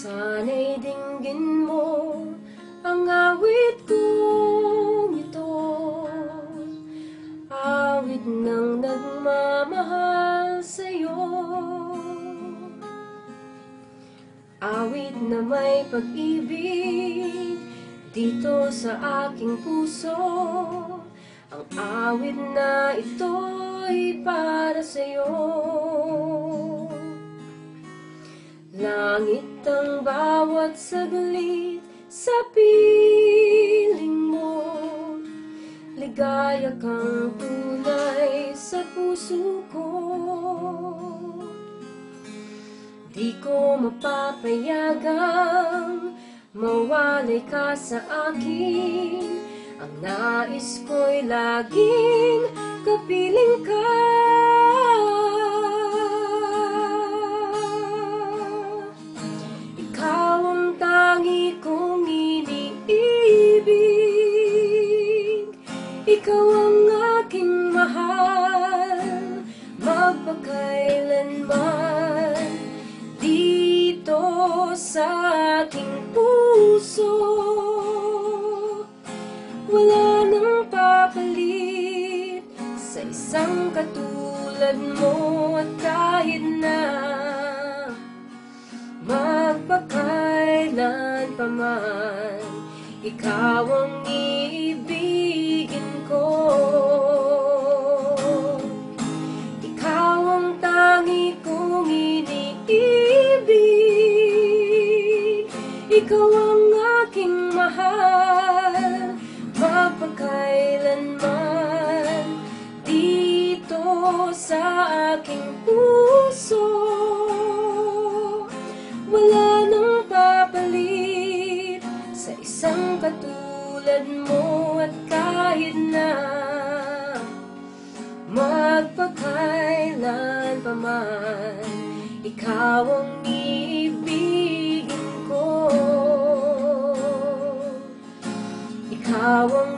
Sana'y dinggin mo ang awit kong ito, awit ng nagmamahal sa'yo, awit na may pag-ibig dito sa aking puso. Ang awit na ito'y para sa'yo. Langit ang bawat saglit sa piling mo, ligaya kang tunay sa puso ko. Di ko mapapayagang mawalay ka sa akin. Ang nais ko'y laging kapiling ka. Ikaw ang tangi kong iniibig, ikaw ang aking mahal, magpakailanman dito sa aking puso. Wala nang papalit sa isang katulad mo, at kahit na magpakailan pa man, ikaw ang iibigin ko. Ikaw ang tangi kong iniibig, ikaw ang aking mahal, magpakailanman dito sa aking puso. Wala nang papalit sa isang katulad mo, at kahit na magpakailan pa man, ikaw ang iibigin ko. Ikaw ang